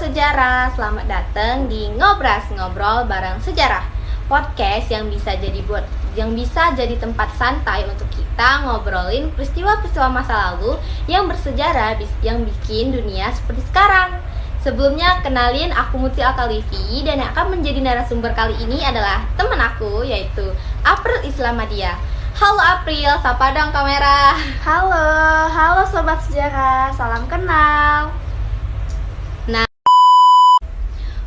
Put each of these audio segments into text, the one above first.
Sejarah, selamat datang di Ngobras, ngobrol bareng sejarah. Podcast yang bisa jadi tempat santai untuk kita ngobrolin peristiwa-peristiwa masa lalu yang bersejarah yang bikin dunia seperti sekarang. Sebelumnya kenalin, aku Muti Alkalifi dan yang akan menjadi narasumber kali ini adalah teman aku, yaitu April Islamadia. Halo April, sapa dong kamera. Halo sobat sejarah, salam kenal.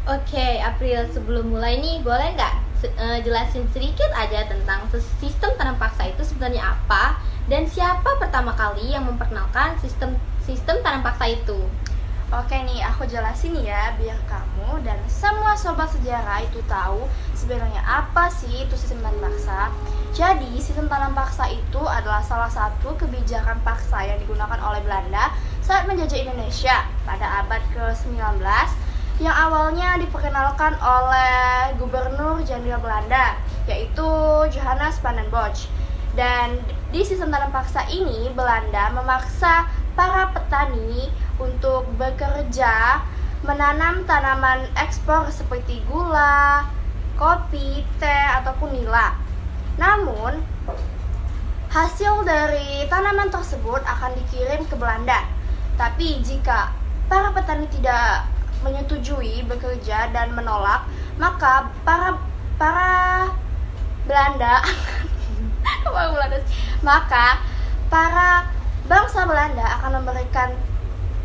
Oke, April, sebelum mulai nih, boleh nggak jelasin sedikit aja tentang sistem tanam paksa itu sebenarnya apa dan siapa pertama kali yang memperkenalkan sistem tanam paksa itu? Oke nih, aku jelasin ya biar kamu dan semua sobat sejarah itu tahu sebenarnya apa sih itu sistem tanam paksa. Jadi, sistem tanam paksa itu adalah salah satu kebijakan paksa yang digunakan oleh Belanda saat menjajah Indonesia pada abad ke-19 yang awalnya diperkenalkan oleh Gubernur Jenderal Belanda, yaitu Johannes van den Bosch. Dan di sistem tanam paksa ini, Belanda memaksa para petani untuk bekerja menanam tanaman ekspor seperti gula, kopi, teh, ataupun nila. Namun, hasil dari tanaman tersebut akan dikirim ke Belanda. Tapi jika para petani tidak menyetujui bekerja dan menolak, maka para Belanda maka para bangsa Belanda akan memberikan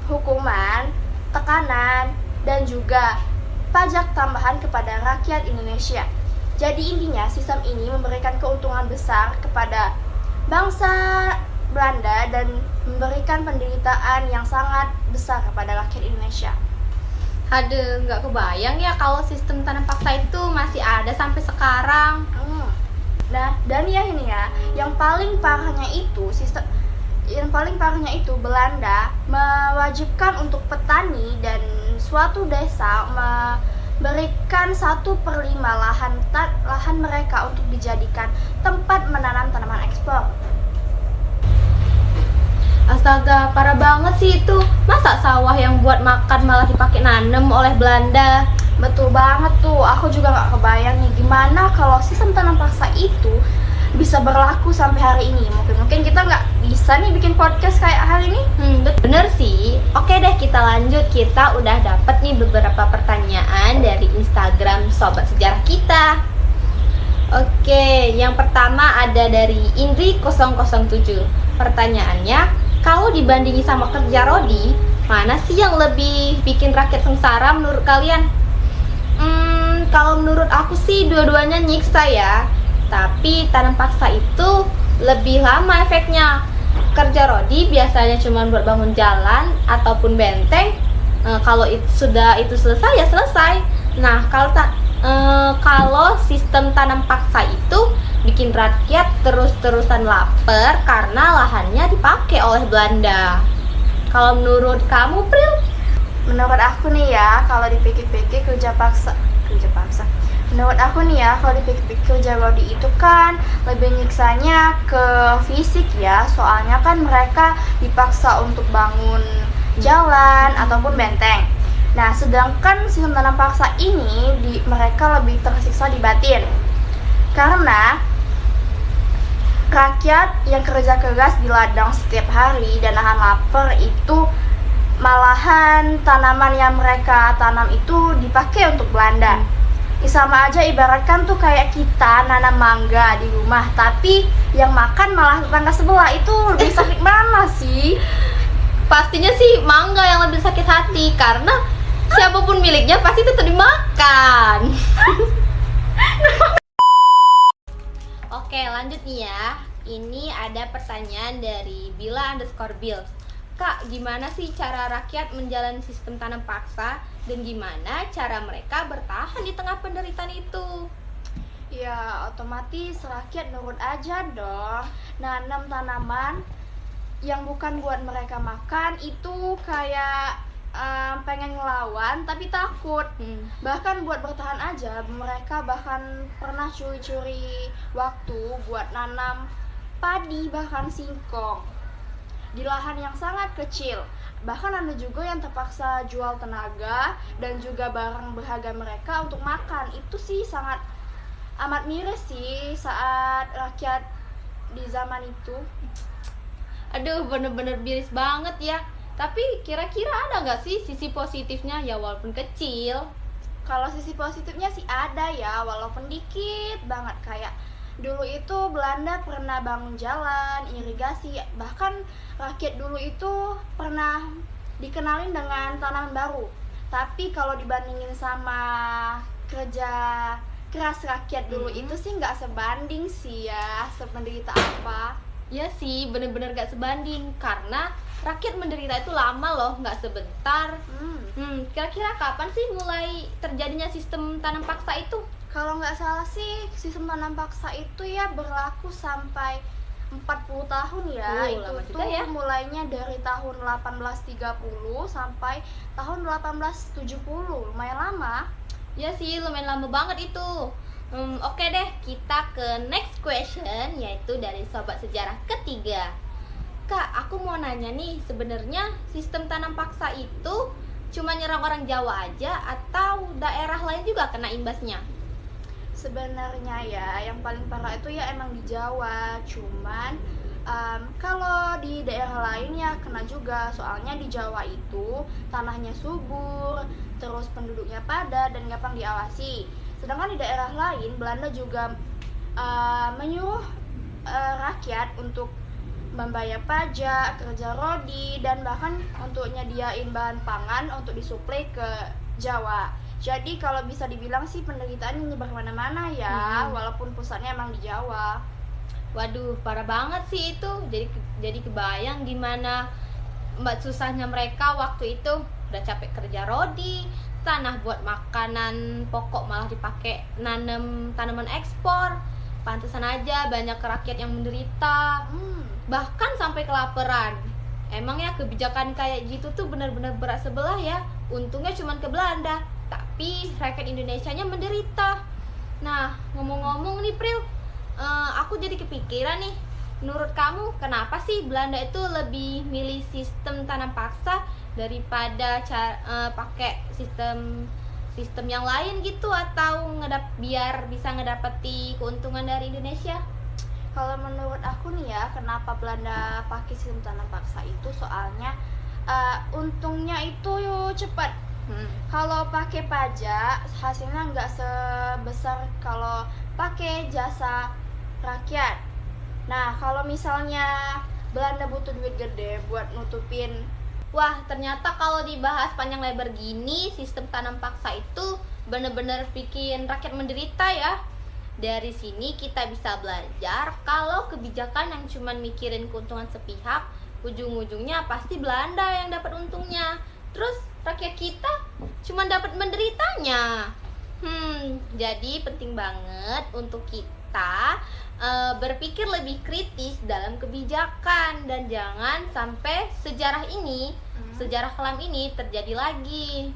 hukuman, tekanan, dan juga pajak tambahan kepada rakyat Indonesia. Jadi intinya sistem ini memberikan keuntungan besar kepada bangsa Belanda dan memberikan penderitaan yang sangat besar kepada rakyat Indonesia. Aduh, nggak kebayang ya kalau sistem tanam paksa itu masih ada sampai sekarang. Nah, dan ya ini ya, yang paling parahnya itu Belanda mewajibkan untuk petani dan suatu desa memberikan 1/5 lahan mereka untuk dijadikan tempat menanam tanaman ekspor. Astaga, parah banget sih itu. Masa sawah yang buat makan malah dipakai nanem oleh Belanda? Betul banget tuh, aku juga gak kebayang nih gimana kalau sistem tanam paksa itu bisa berlaku sampai hari ini. Mungkin kita nggak bisa nih bikin podcast kayak hari ini. Bener sih. Oke deh, kita lanjut. Kita udah dapet nih beberapa pertanyaan dari Instagram Sobat Sejarah kita. Oke, yang pertama ada dari Indri 007. Pertanyaannya, kalau dibandingi sama kerja rodi, mana sih yang lebih bikin rakyat sengsara menurut kalian? Kalau menurut aku sih dua-duanya nyiksa ya. Tapi tanam paksa itu lebih lama efeknya. Kerja rodi biasanya cuma buat bangun jalan ataupun benteng. Kalau itu selesai ya selesai. Nah, kalau sistem tanam paksa itu bikin rakyat terus-terusan lapar karena lahannya dipakai oleh Belanda. Kalau menurut kamu, Pril? Menurut aku nih ya, kalau dipikir-pikir kerja paksa. Menurut aku nih ya, kalau dipikir-pikir kerja rodi itu kan lebih nyiksanya ke fisik ya. Soalnya kan mereka dipaksa untuk bangun jalan ataupun benteng. Nah, sedangkan sistem tanam paksa ini mereka lebih tersiksa di batin. Karena rakyat yang kerja keras di ladang setiap hari dan nahan lapar itu malahan tanaman yang mereka tanam itu dipakai untuk Belanda. Sama aja ibaratkan tuh kayak kita nanam mangga di rumah, tapi yang makan malah tetangga sebelah. Itu lebih sakit mana sih? Pastinya sih mangga yang lebih sakit hati karena siapapun miliknya pasti tetap dimakan. Oke, lanjut nih ya. Ini ada pertanyaan dari Bila_Bill. Kak, gimana sih cara rakyat menjalani sistem tanam paksa dan gimana cara mereka bertahan di tengah penderitaan itu? Ya, otomatis rakyat nurut aja dong. Nanam tanaman yang bukan buat mereka makan itu kayak pengen ngelawan tapi takut. Bahkan buat bertahan aja mereka bahkan pernah curi-curi waktu buat nanam padi bahkan singkong. di lahan yang sangat kecil. Bahkan ada juga yang terpaksa jual tenaga dan juga barang berharga mereka untuk makan. Itu sih sangat amat miris sih saat rakyat di zaman itu. Aduh, bener-bener miris banget ya. Tapi kira-kira ada nggak sih sisi positifnya ya walaupun kecil? Kalau sisi positifnya sih ada ya, walaupun dikit banget. Kayak dulu itu Belanda pernah bangun jalan, irigasi, bahkan rakyat dulu itu pernah dikenalin dengan tanaman baru. Tapi kalau dibandingin sama kerja keras rakyat dulu itu sih nggak sebanding sih ya, semenderita apa. Ya sih, bener-bener gak sebanding. Karena rakyat menderita itu lama loh, gak sebentar. Kira-kira kapan sih mulai terjadinya sistem tanam paksa itu? Kalau nggak salah sih sistem tanam paksa itu ya berlaku sampai 40 tahun ya. Itu lama tuh juga ya. mulainya dari tahun 1830 sampai tahun 1870. Lumayan lama. Ya sih, lumayan lama banget itu. Oke deh, kita ke next question, yaitu dari Sobat Sejarah ketiga. Kak, aku mau nanya nih, sebenarnya sistem tanam paksa itu cuma nyerang orang Jawa aja atau daerah lain juga kena imbasnya? Sebenarnya ya yang paling parah itu ya emang di Jawa. Cuman kalau di daerah lain ya kena juga. Soalnya di Jawa itu tanahnya subur, terus penduduknya padat dan gampang diawasi. Sedangkan di daerah lain Belanda juga menyuruh rakyat untuk membayar pajak, kerja rodi, dan bahkan untuk nyediain bahan pangan untuk disuplai ke Jawa. Jadi kalau bisa dibilang sih penderitaan menyebar kemana-mana ya, walaupun pusatnya emang di Jawa. Waduh, parah banget sih itu. Jadi kebayang gimana mbak susahnya mereka waktu itu. Udah capek kerja rodi, tanah buat makanan pokok malah dipakai nanam tanaman ekspor. Pantesan aja banyak rakyat yang menderita, bahkan sampai kelaparan. Emang ya kebijakan kayak gitu tuh benar-benar berat sebelah ya. Untungnya cuma ke Belanda, tapi rakyat Indonesianya menderita. Nah, ngomong-ngomong nih Pril, aku jadi kepikiran nih. Menurut kamu kenapa sih Belanda itu lebih milih sistem tanam paksa daripada pakai sistem yang lain gitu, atau biar bisa ngedapeti keuntungan dari Indonesia? Kalau menurut aku nih ya, kenapa Belanda pakai sistem tanam paksa itu soalnya untungnya itu cepat. Kalau pakai pajak hasilnya nggak sebesar kalau pakai jasa rakyat. Nah, kalau misalnya Belanda butuh duit gede buat nutupin. Wah, ternyata kalau dibahas panjang lebar gini, sistem tanam paksa itu bener-bener bikin rakyat menderita ya. Dari sini kita bisa belajar kalau kebijakan yang cuma mikirin keuntungan sepihak, ujung-ujungnya pasti Belanda yang dapat untungnya. Terus rakyat kita cuma dapat menderitanya. Jadi penting banget untuk kita berpikir lebih kritis dalam kebijakan, dan jangan sampai sejarah kelam ini terjadi lagi.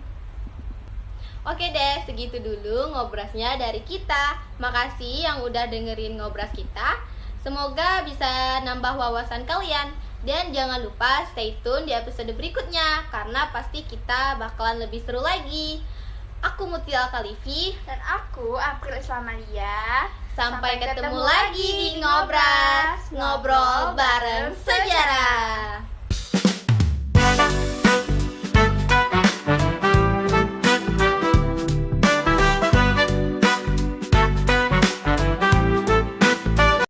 Oke deh, segitu dulu ngobrasnya dari kita. Makasih yang udah dengerin ngobras kita. Semoga bisa nambah wawasan kalian. Dan jangan lupa stay tune di episode berikutnya, karena pasti kita bakalan lebih seru lagi. Aku Mutia Kalifi. Dan aku April Islamadia. Sampai ketemu lagi di Ngobras, ngobrol bareng sejarah.